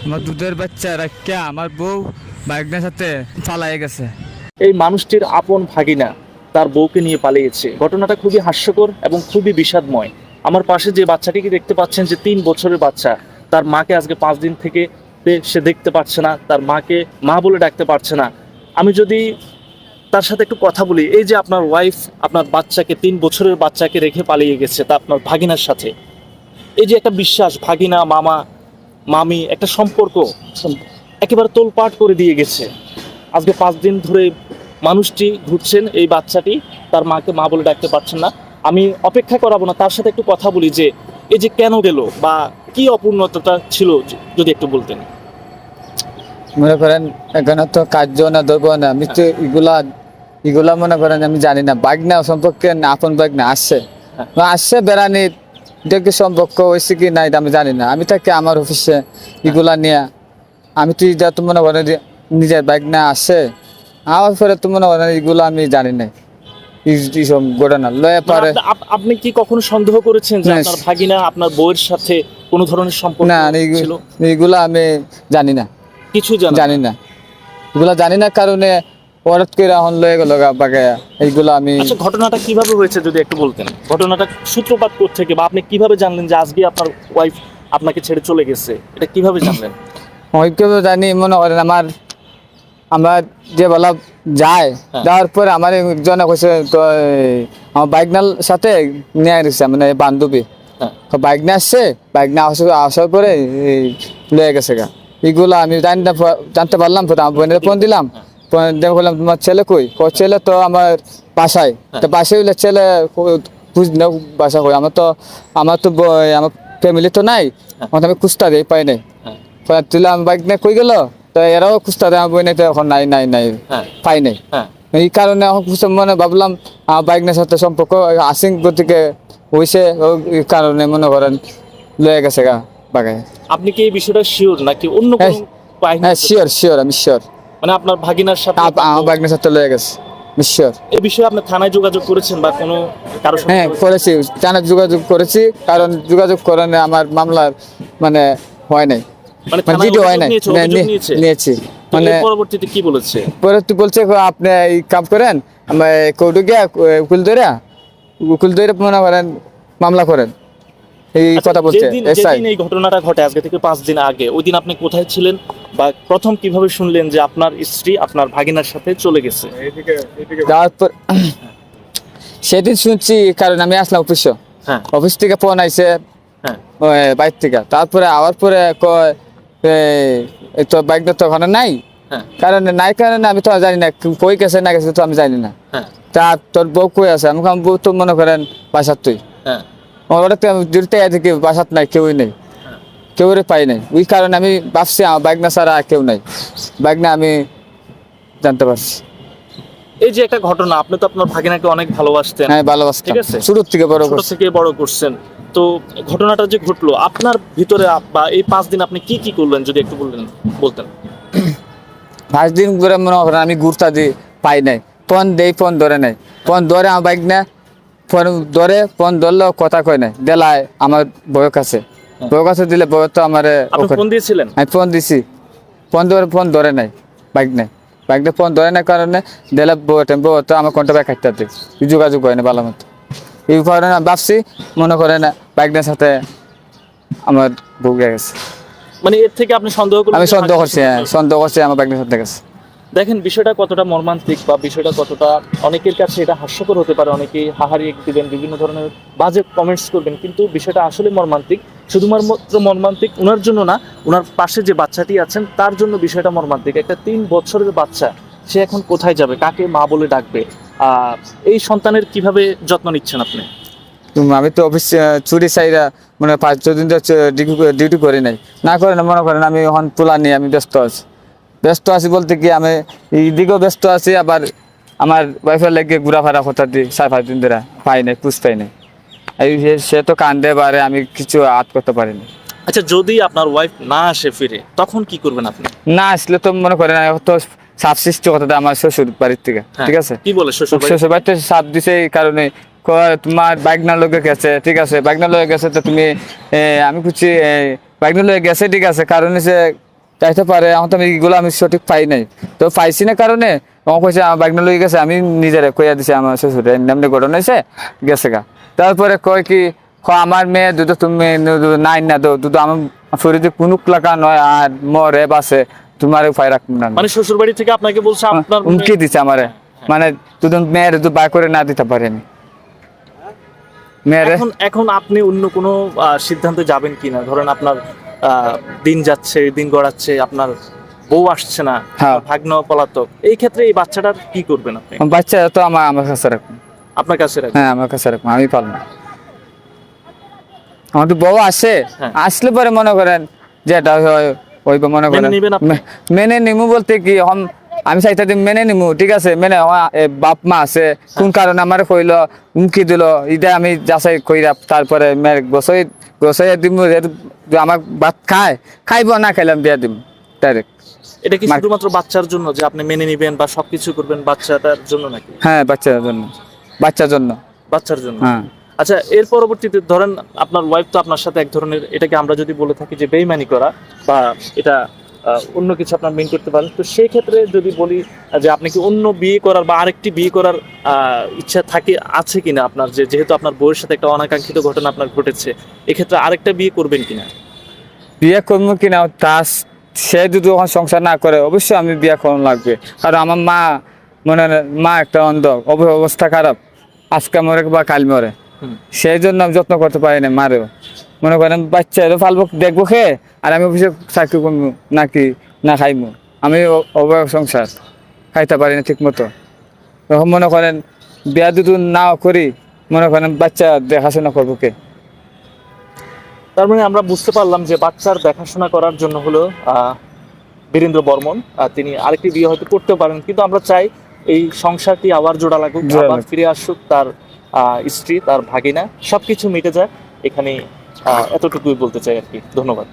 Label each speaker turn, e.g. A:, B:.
A: আমার দুধের বাচ্চা রাখিয়া আমার বউ বাইকটার সাথে পালাই গেছে।
B: এই মানুষটির আপন ভাগিনা তার বউকে নিয়ে পালিয়েছে। ঘটনাটা খুবই হাস্যকর এবং খুবই বিষাদময়। আমার পাশে যে বাচ্চাটিকে দেখতে পাচ্ছেন, যে 3 বছরের বাচ্চা, তার মাকে আজকে 5 দিন থেকে সে দেখতে পাচ্ছে না, তার মাকে মা বলে ডাকতে পারছে না। আমি যদি তার সাথে একটু কথা বলি, এই যে আপনার ওয়াইফ আপনার বাচ্চাকে 3 বছরের বাচ্চাকে রেখে পালিয়ে গেছে, তা আপনার ভাগিনার সাথে, এই যে একটা বিশ্বাস, ভাগিনা মামা মামি একটা সম্পর্ক একেবারে তোলপাট করে দিয়ে গেছে। আজকে 5 দিন ধরে মানুষটি ঘুরছেন, এই বাচ্চাটি তার মাকে মা বলে ডাকতে পারছেন না। আমি অপেক্ষা করাবো না, তার সাথে একটু কথা বলি যে এই যে কেন গেল বা কি অপূর্ণতা ছিল, যদি একটু বলতেন।
A: মনে করেন এখানে তো কার্য না ধরবো না, আমি তো এগুলা এগুলা মনে করেন আমি জানি না। বাগনা সম্পর্কে না, আপন বাগনা আসছে আসছে বেড়ানি দেখে সম্পর্ক হয়েছে কি নাই আমি জানি না। আমি থাকি আমার অফিসে এগুলা নিয়ে, আমি তুই যা তো মনে করেন নিজের বাগনা আসছে আমার পরে তো মনে করেন এগুলো আমি জানি না। এইসব ঘটনা লয়ে পারে
B: আপনি কি কখনো সন্দেহ করেছেন যে আপনার ভাগিনা আপনার বউয়ের সাথে কোনো ধরনের সম্পর্ক
A: না?
B: ছিল?
A: এগুলা আমি জানি না,
B: কিছু
A: জানি না, এগুলা জানি না কারণে হঠাৎ করে এখন লয়ে গেল বাগায়া এইগুলো আমি।
B: আচ্ছা, ঘটনাটা কিভাবে হয়েছে যদি একটু বলতেন। ঘটনাটা সূত্রপাত থেকে বা আপনি কিভাবে জানলেন যে আজকে আপনার ওয়াইফ আপনাকে ছেড়ে চলে গেছে, এটা কিভাবে জানলেন?
A: ওইভাবে জানি মনে করেন আমার যে বলা যায়, যাওয়ার পরে আমার একজনে কইছে তো আমার বাইকনার সাথে নিয়ে গেছে, মানে বান্ধবী বাইক নিয়ে আসছে, বাইক নিয়ে আসার পরে লয়ে গেছে গা। এইগুলো আমি জানতে পারলাম, তো আমার বোনের ফোন দিলাম, বললাম তোমার ছেলে কই? ছেলে তো আমার বাসায়। তো বাসায় হইলে ছেলে খুঁজ না, বাসা কই? আমার আমার ফ্যামিলি তো নাই, আমি খুঁজতে দিই, পাই নাই। তুলাম বাইক নিয়ে কই গেল, তো এরাও খুঁজতে দেয়, আমার বই নাই, তো এখন নাই নাই নাই পাই নাই। এই কারণে এখন মনে ভাবলাম আমার বাইক নিয়ে সাথে সম্পর্ক আসিং গতিকে হয়েছে, এই কারণে মনে করেন লয়ে গেছে গা বাগায়।
B: আপনি কি এই বিষয়টা শিওর নাকি অন্য কোনো কাহিনী?
A: হ্যাঁ শিওর, আমি শিওর।
B: মানে আপনার ভাগিনার সাথে
A: আমার বাইকের সাথে লয়ে গেছে, শিওর।
B: এই বিষয়ে আপনি থানায় যোগাযোগ করেছেন বা কোনো কারো সাথে?
A: হ্যাঁ করেছি, থানায় যোগাযোগ করেছি, কারণ যোগাযোগ করানো আমার মামলার মানে হয় নাই,
B: মানে
A: ভিডিও হয় নাই, নিয়েছি। মানে
B: পরবর্তীতে কি বলেছে?
A: পরবর্তী বলছে আপনি এই কাম করেন, কোর্টে গিয়া উকিল ধরে মনে করেন মামলা করেন, এই কথা বলছে।
B: যেদিন এই ঘটনাটা ঘটে আজকে থেকে 5 দিন আগে, ওই দিন আপনি কোথায় ছিলেন বা প্রথম কিভাবে শুনলেন যে আপনার স্ত্রী আপনার ভাগিনার সাথে চলে গেছে?
A: তারপর সেদিন শুনছি, কারণ আমি আসলাম অফিস থেকে ফোন আইছে বাইক থেকে। তারপরে আবার পরে কয় তো বাইকটা তো ওখানে নাই, কারণে আমি তো জানি না কই গেছে না গেছে, তো আমি জানি না। তা তোর বউ কই আছে? আমি বউ তো মনে করেন বাসার, তুই দেখি বাসাত নাই, কেউই নেই, কেউ পাই নাই। ওই কারণে আমি ভাবছি আমার বাইক না ছাড়া কেউ নাই, বাইক না আমি জানতে পারছি।
B: এই যে একটা ঘটনা, আপনি তো আপনার ভাগিনাকে অনেক ভালোবাসতেন।
A: হ্যাঁ ভালোবাসতাম,
B: ঠিক আছে,
A: ছোট থেকে বড়
B: করছেন। তো ঘটনাটা যে ঘটলো আপনার ভিতরে বা এই 5 দিন আপনি কি করলেন যদি একটু বলতেন।
A: 5 দিন ধরে মনে করেন আমি ঘুরতা দিই, পাই নাই। ফোন ধরে নাই, ফোন ধরে আমার বাইক না, ফোন ধরলেও কথা কয় নাই, দেলায় আমার বউয়ের কাছে দিলে বউ তো আমার
B: ফোন দিয়েছিলেন?
A: আমি ফোন দিছি, ফোন ধরে নাই, বাইকটা ফোন ধরে না কারণে দিলে বউ তো আমার কোনটা বাইক কাটতে যোগাযোগ হয় না ভালো মতো। এই কারণে ভাবছি মনে করে না বাইকটার সাথে আমার বউ গেছে।
B: মানে এর থেকে আপনি সন্দেহ করলেন?
A: আমি সন্দেহ করছি আমার বাইকটার সাথে গেছে।
B: দেখেন বিষয়টা কতটা মর্মান্তিক বা বিষয়টা কতটা, অনেকের কাছে এটা হাস্যকর হতে পারে, অনেকেই হাহারি দিবেন, বিভিন্ন ধরনের বাজে কমেন্টস করবেন, কিন্তু বিষয়টা আসলে মর্মান্তিক। শুধুমাত্র মর্মান্তিক ওনার জন্য না, ওনার পাশে যে বাচ্চাটি আছেন তার জন্য বিষয়টা মর্মান্তিক। একটা 3 বছরের বাচ্চা, সে এখন কোথায় যাবে, কাকে মা বলে ডাকবে? এই সন্তানের কিভাবে যত্ন নিচ্ছেন আপনি?
A: আমি তো অফিস চুরি চাইরা মানে 5-6 দিন ডিউটি করি নাই, না করে না মনে করেন আমি এখন তোলা নিয়ে আমি ব্যস্ত আছি বলতে কি আমি এইদিকেও ব্যস্ত আছি, আবার আমার ওয়াইফের লেগে ঘোরাফেরা কথা দিই 4-5 দিন ধরে পাই নাই, পাই নাই। সে তো কান্দে বারে, আমি কিছু আত করতে পারিনি।
B: আচ্ছা, যদি আপনার ওয়াইফ না আসে ফিরে, তখন কি করবেন আপনি?
A: না আসলে তো মনে করেন তো সাপ সৃষ্টি কথা আমার শ্বশুর বাড়ির থেকে, ঠিক আছে?
B: কি বলে
A: শ্বশুর বাড়িতে সাপ দিছে, এই কারণে তোমার বাইক না লগে গেছে, ঠিক আছে, বাইক না লগে গেছে, তো তুমি আমি খুঁজছি বাইক না লগে গেছে, ঠিক আছে, কারণ হচ্ছে যাইতে পারে, এখন তো এইগুলো আমি সঠিক পাই নাই, তো পাইছি না কারণে আমার কইছে আমার বাইক না লই গেছে, আমি নিজেরে কইয়া দিছি আমার শ্বশুরে এমনি ঘটনা হয়েছে গেছে গা। তারপরে কয় কি আমার মেয়ে দুধ তুমি নাই না দো দুধ আমার শরীরে কোনো লাকা নয় আর মরে বাসে তোমার উপায় রাখবো না,
B: মানে শ্বশুর বাড়ি থেকে আপনাকে বলছে আপনার
A: হুমকি দিছে আমারে, মানে দুধ মেয়ের দুধ বাই করে না দিতে পারেনি মেয়েরে।
B: এখন আপনি অন্য কোনো সিদ্ধান্তে যাবেন কিনা? ধরেন আপনার দিন যাচ্ছে, দিন গড়াচ্ছে, আপনার বউ আসছে না,
A: হ্যাঁ।
B: ভাগ্ন পলাতক, এই ক্ষেত্রে এই বাচ্চাটার কি করবেন আপনি?
A: বাচ্চা তো আমার কাছে রাখুন,
B: আপনার কাছে রাখবেন?
A: হ্যাঁ আমার কাছে রাখুন, আমি পারবো না। আমার তো বউ আসে,
B: হ্যাঁ।
A: আসলে পরে মনে করেন যেটা হয় ওই মনে করেন
B: মেনে নিবেন আপনি?
A: মেনে নিমু বলতে কি আমি চাইতে মেনে নিমু, ঠিক আছে মেনে বাপ মা আছে কোন কারণে আমার কইলো হুমকি দিল, এটা আমি যাচাই কইরা তারপরে মেয়ের গোসাই গোসাই দিমু, আমার ভাত খাইব না খাইলাম বিয়া দিম ডাইরেক্ট।
B: এটা কি শুধুমাত্র বাচ্চার জন্য যে আপনি মেনে নিবেন বা সবকিছু করবেন বাচ্চাটার জন্য নাকি?
A: হ্যাঁ বাচ্চার জন্য, বাচ্চার জন্য।
B: বাচ্চার জন্য।
A: হ্যাঁ
B: আচ্ছা, এর পরবর্তীতে ধরেন আপনার ওয়াইফ তো আপনার সাথে এক ধরনের, এটাকে আমরা যদি বলে থাকি যে বেইমানি করা বা এটা অন্য কিছু আপনার মেন করতে পারেন, তো সেই ক্ষেত্রে যদি বলি যে আপনি কি অন্য বিয়ে করার বা আরেকটি বিয়ে করার ইচ্ছা আছে কিনা আপনার, যে যেহেতু আপনার বউয়ের সাথে একটা অনাকাঙ্ক্ষিত ঘটনা আপনার ঘটেছে, এক্ষেত্রে আরেকটা বিয়ে করবেন কিনা?
A: বিয়ে করবো কিনা তা সে যদি ওখানে সংসার না করে অবশ্যই আমি বিয়ে করানো লাগবে, কারণ আমার মা একটা অন্ধ, অবস্থা খারাপ, আজকে মরে বা কাল মরে, সেই জন্য আমি যত্ন করতে পারি না মারেও। মনে করেন বাচ্চা ফালবো দেখবো খেয়ে আর আমি অফিসে চাকরি করবো নাকি না খাইমু, আমি অবয়ব সংসার খাইতে পারি না ঠিক মতো, তখন মনে করেন বিয়া যদি নাও করি মনে করেন বাচ্চা দেখাশোনা করবো কে?
B: তার মানে আমরা বুঝতে পারলাম যে বাচ্চার দেখাশোনা করার জন্য হলো বীরেন্দ্র বর্মন তিনি আরেকটি বিয়ে হয়তো করতেও পারেন, কিন্তু আমরা চাই এই সংসারটি আবার জোড়া লাগুক, আবার ফিরে আসুক তার স্ত্রী, তার ভাগিনা, সবকিছু মিটে যায় এখানে, এতটুকুই বলতে চাই আর কি। ধন্যবাদ।